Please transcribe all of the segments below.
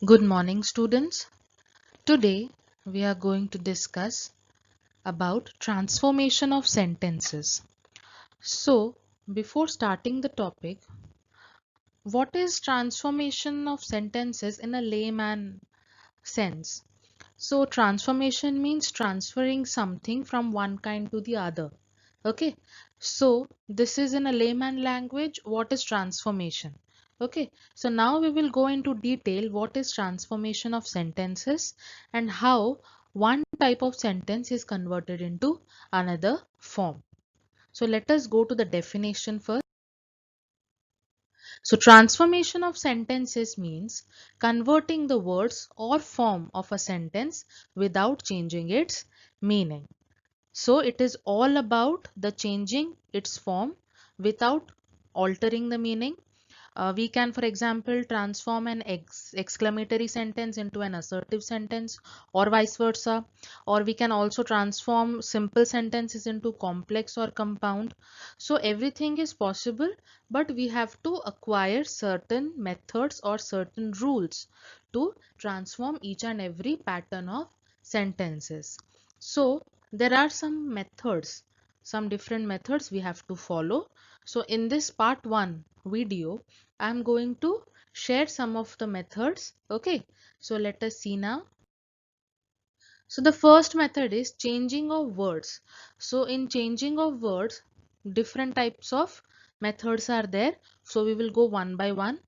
Good morning, students. Today we are going to discuss about transformation of sentences. So, before starting the topic, what is transformation of sentences in a layman sense? So, transformation means transferring something from one kind to the other. Okay, so this is in a layman language. What is transformation? Okay, so now we will go into detail what is transformation of sentences and how one type of sentence is converted into another form. So let us go to the definition first. So transformation of sentences means converting the words or form of a sentence without changing its meaning. So it is all about the changing its form without altering the meaning. We can, for example, transform an exclamatory sentence into an assertive sentence or vice versa. Or we can also transform simple sentences into complex or compound. So everything is possible, but we have to acquire certain methods or certain rules to transform each and every pattern of sentences. So there are some methods, some different methods we have to follow. So in this part 1 video, I'm going to share some of the methods. Okay, so let us see now. So the first method is changing of words. So in changing of words, different types of methods are there. So we will go one by one.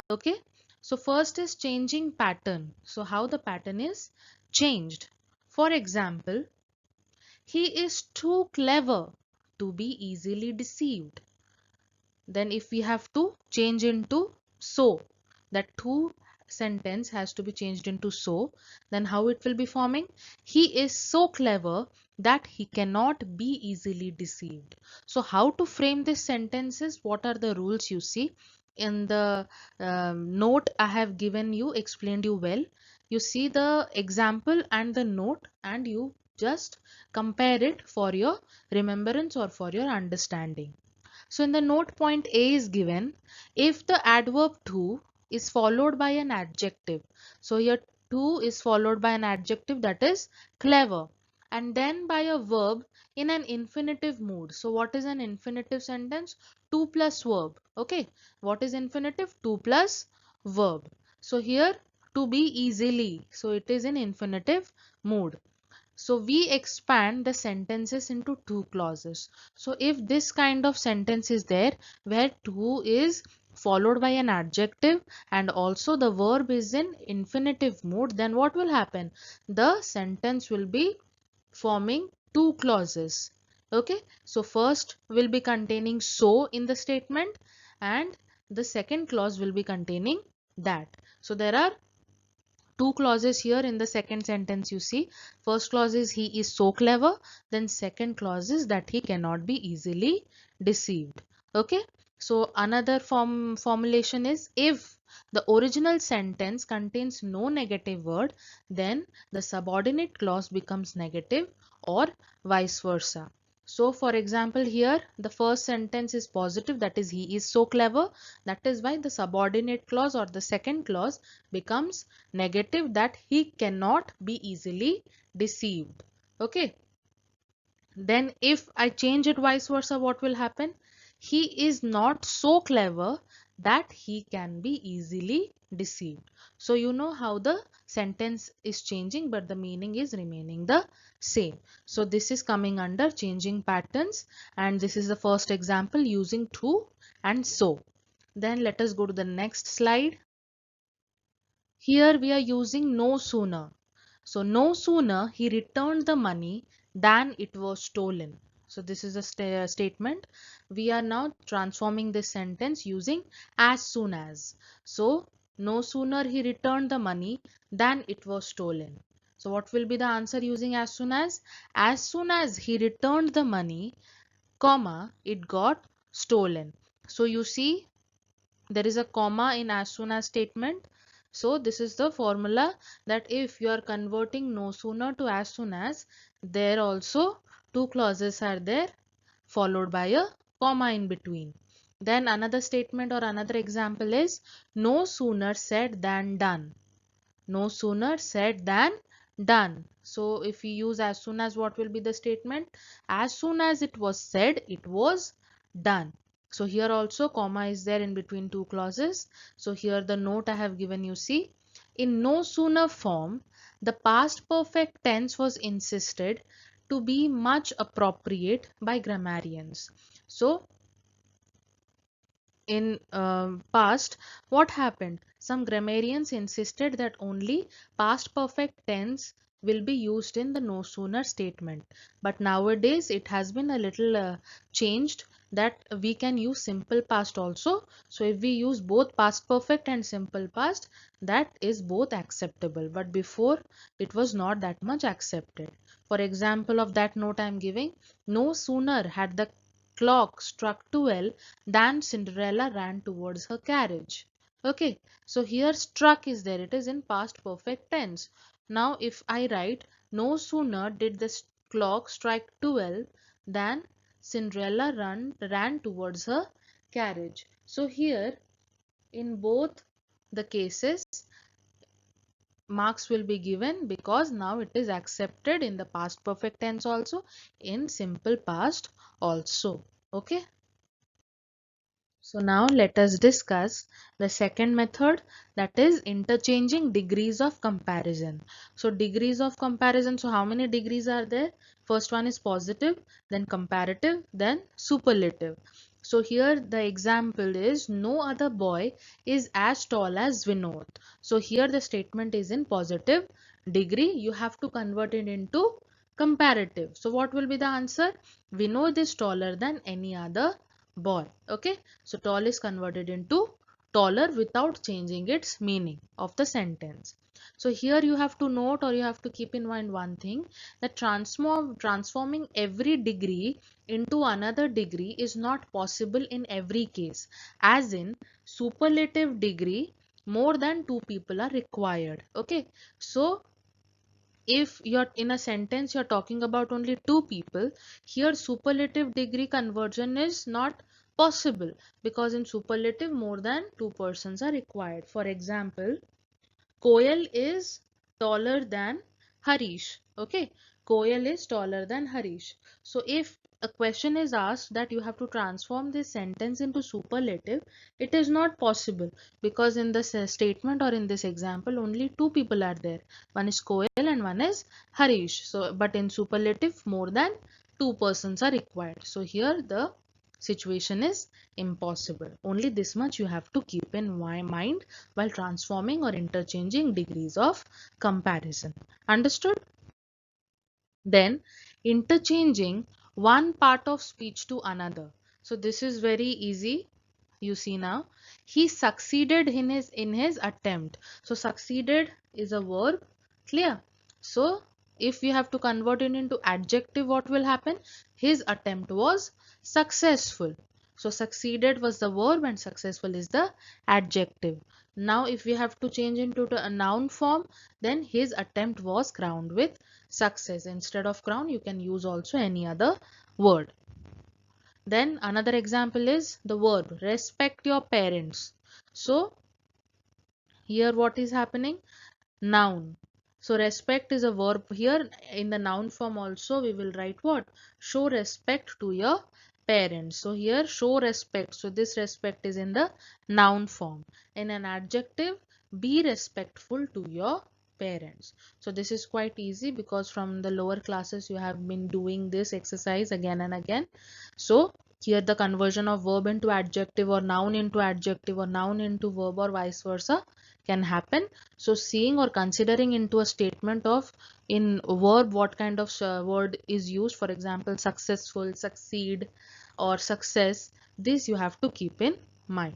Okay, so first is changing pattern. So how the pattern is changed. For example, he is too clever to be easily deceived. Then if we have to change into so, that to sentence has to be changed into so, then how it will be forming? He is so clever that he cannot be easily deceived. So how to frame this sentences? What are the rules you see? In the note I have given you, explained you well. You see the example and the note and you just compare it for your remembrance or for your understanding. So in the note, point A is given if the adverb to is followed by an adjective. So here to is followed by an adjective, that is clever, and then by a verb in an infinitive mood. So what is an infinitive sentence? To plus verb. Okay. What is infinitive? To plus verb. So here to be easily. So it is in infinitive mood. So we expand the sentences into two clauses. So if this kind of sentence is there where to is followed by an adjective and also the verb is in infinitive mood, then what will happen? The sentence will be forming two clauses. Okay, so first will be containing so in the statement and the second clause will be containing that. So there are two clauses here in the second sentence. You see, first clause is he is so clever, then second clause is that he cannot be easily deceived. Okay, so another formulation is if the original sentence contains no negative word, then the subordinate clause becomes negative or vice versa. So for example, here the first sentence is positive, that is he is so clever. That is why the subordinate clause or the second clause becomes negative, that he cannot be easily deceived. Okay. Then if I change it vice versa, what will happen? He is not so clever that he can be easily deceived. So you know how the sentence is changing, but the meaning is remaining the same. So this is coming under changing patterns, and this is the first example using to and so. Then let us go to the next slide. Here we are using no sooner. So no sooner he returned the money than it was stolen. So this is a statement. We are now transforming this sentence using as soon as. So no sooner he returned the money than it was stolen. So what will be the answer using as soon as? As soon as he returned the money, comma, it got stolen. So you see there is a comma in as soon as statement. So this is the formula, that if you are converting no sooner to as soon as, there also two clauses are there followed by a comma in between. Then another statement or another example is no sooner said than done. No sooner said than done. So if we use as soon as, what will be the statement? As soon as it was said, it was done. So here also comma is there in between two clauses. So here the note I have given you, see, in no sooner form, the past perfect tense was insisted to be much appropriate by grammarians. So in past, what happened? Some grammarians insisted that only past perfect tense will be used in the no sooner statement. But nowadays it has been a little changed, that we can use simple past also. So if we use both past perfect and simple past, that is both acceptable. But before, it was not that much accepted. For example of that note I am giving, no sooner had the clock struck 12 than Cinderella ran towards her carriage. Okay, so here struck is there, it is in past perfect tense. Now if I write, no sooner did the clock strike 12 than Cinderella ran towards her carriage. So here in both the cases, marks will be given because now it is accepted in the past perfect tense also, in simple past also. Okay. So now let us discuss the second method, that is interchanging degrees of comparison. So degrees of comparison, so how many degrees are there? First one is positive, then comparative, then superlative. So here the example is, no other boy is as tall as Vinod. So here the statement is in positive degree. You have to convert it into comparative. So what will be the answer? Vinod is taller than any other boy. Okay, so tall is converted into taller without changing its meaning of the sentence. So here you have to note, or you have to keep in mind one thing, that transforming every degree into another degree is not possible in every case. As in superlative degree, more than two people are required. Okay, so if you're in a sentence you're talking about only two people, here superlative degree conversion is not possible, because in superlative more than two persons are required. For example, Koyal is taller than Harish. Okay, Koyal is taller than Harish. So if a question is asked that you have to transform this sentence into superlative, it is not possible, because in this statement or in this example only two people are there. One is Koyal and one is Harish. So but in superlative more than two persons are required. So here the situation is impossible. Only this much you have to keep in mind while transforming or interchanging degrees of comparison. Understood? Then interchanging one part of speech to another. So this is very easy. You see now, he succeeded in his attempt. So succeeded is a verb. Clear? So if we have to convert it into adjective, what will happen? His attempt was successful. So succeeded was the verb and successful is the adjective. Now if we have to change into a noun form, then his attempt was crowned with success. Instead of crown, you can use also any other word. Then another example is the verb respect your parents. So here what is happening? Noun. So respect is a verb here. In the noun form also we will write what? Show respect to your parents. So here show respect. So this respect is in the noun form. In an adjective, be respectful to your parents. So this is quite easy, because from the lower classes you have been doing this exercise again and again. So here the conversion of verb into adjective, or noun into adjective, or noun into verb, or vice versa can happen. So seeing or considering into a statement of in verb what kind of word is used, for example successful, succeed, or success, this you have to keep in mind.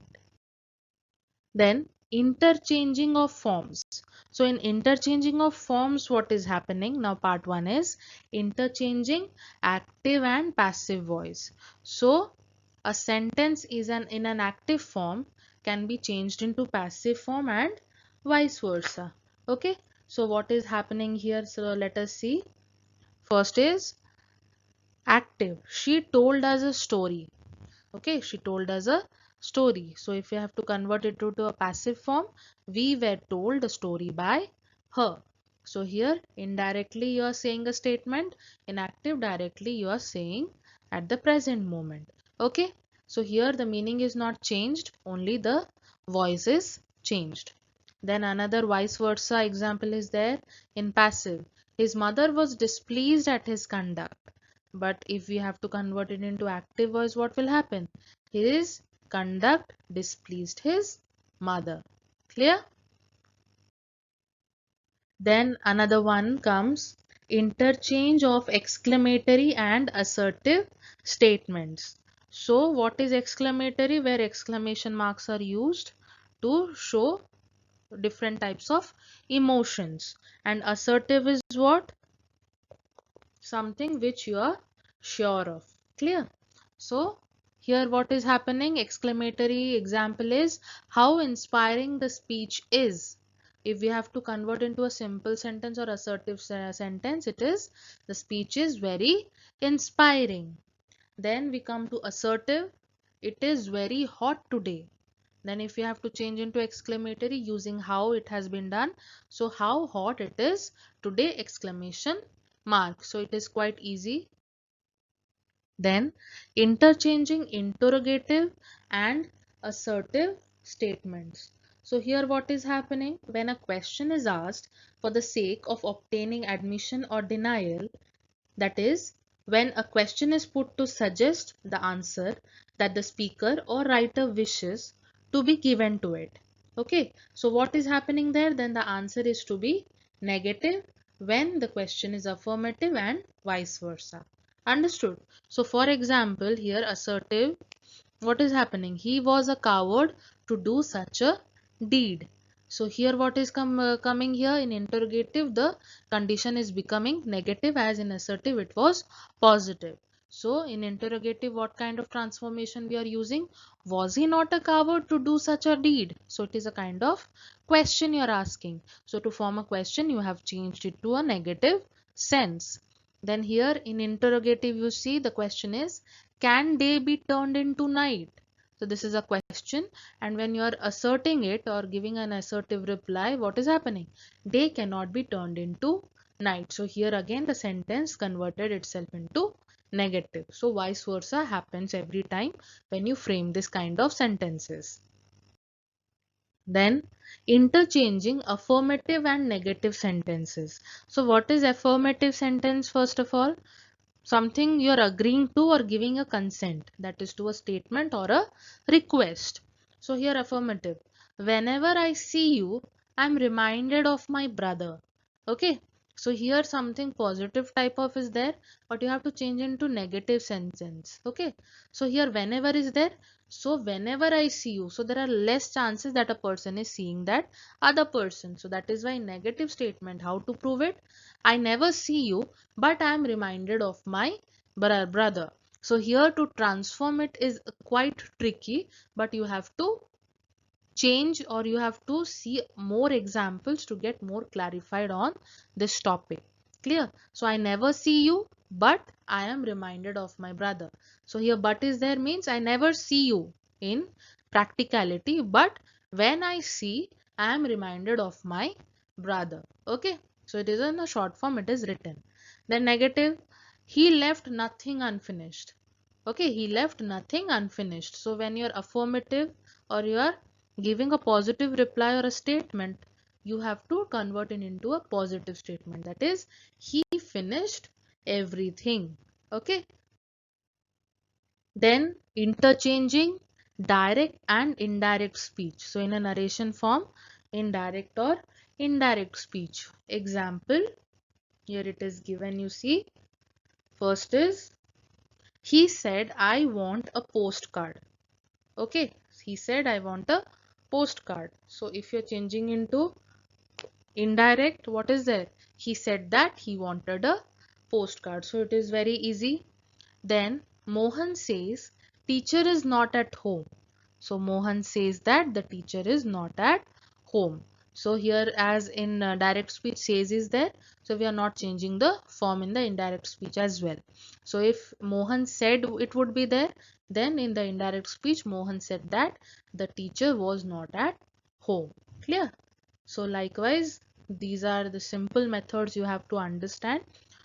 Then interchanging of forms. So in interchanging of forms, what is happening now? Part 1 is interchanging active and passive voice. So a sentence is in an active form can be changed into passive form and vice versa. Okay, so what is happening here? So let us see. First is active. She told us a story. Okay, she told us a story. So if we have to convert it to a passive form, we were told a story by her. So here indirectly you are saying a statement, in active directly you are saying at the present moment. Okay, so here the meaning is not changed, only the voice is changed. Then another vice versa example is there in passive. His mother was displeased at his conduct. But if we have to convert it into active voice, what will happen? His conduct displeased his mother. Clear? Then another one comes interchange of exclamatory and assertive statements. So what is exclamatory? Where exclamation marks are used to show different types of emotions. And assertive is what? Something which you are sure of. Clear? So here what is happening? Exclamatory example is how inspiring the speech is. If we have to convert into a simple sentence or assertive sentence, it is the speech is very inspiring. Then we come to assertive. It is very hot today. Then if you have to change into exclamatory using how it has been done, so how hot it is today, exclamation mark. So it is quite easy. Then interchanging interrogative and assertive statements. So here what is happening? When a question is asked for the sake of obtaining admission or denial, that is, when a question is put to suggest the answer that the speaker or writer wishes to be given to it. Okay, so what is happening there? Then the answer is to be negative when the question is affirmative and vice versa. Understood? So for example, here assertive, what is happening? He was a coward to do such a deed. So here what is coming here in interrogative, the condition is becoming negative, as in assertive it was positive. So in interrogative, what kind of transformation we are using? Was he not a coward to do such a deed? So it is a kind of question you are asking. So to form a question, you have changed it to a negative sense. Then here in interrogative, you see the question is, can day be turned into night? So this is a question, and when you are asserting it or giving an assertive reply, what is happening? Day cannot be turned into night. So here again the sentence converted itself into negative. So vice versa happens every time when you frame this kind of sentences. Then interchanging affirmative and negative sentences. So what is affirmative sentence? First of all, something you're agreeing to or giving a consent, that is to a statement or a request. So here affirmative, whenever I see you, I'm reminded of my brother. Okay, so here something positive type of is there, but you have to change into negative sentence. Okay, so here whenever is there, so whenever I see you, so there are less chances that a person is seeing that other person. So that is why negative statement, how to prove it? I never see you, but I am reminded of my brother. So here to transform it is quite tricky, but you have to change or you have to see more examples to get more clarified on this topic. Clear? So I never see you, but I am reminded of my brother. So here but is there means I never see you in practicality, but when I see, I am reminded of my brother. Okay, so it is in a short form, it is written. Then negative, he left nothing unfinished. Okay, he left nothing unfinished. So when you're affirmative or you are giving a positive reply or a statement, you have to convert it into a positive statement. That is, he finished everything. Okay. Then interchanging direct and indirect speech. So in a narration form, indirect or indirect speech. Example, here it is given, you see. First is, he said, I want a postcard. Okay, he said, I want a postcard. So if you're changing into indirect, what is there? He said that he wanted a postcard. So it is very easy. Then Mohan says, teacher is not at home. So Mohan says that the teacher is not at home. So here as in direct speech says is there. So we are not changing the form in the indirect speech as well. So if Mohan said it would be there, then in the indirect speech Mohan said that the teacher was not at home. Clear? So likewise These are the simple methods you have to understand.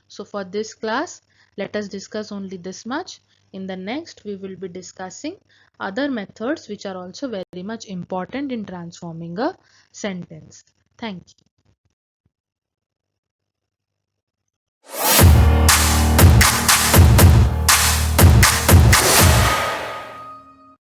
So for this class, let us discuss only this much. In the next, we will be discussing other methods which are also very much important in transforming a sentence. Thank you.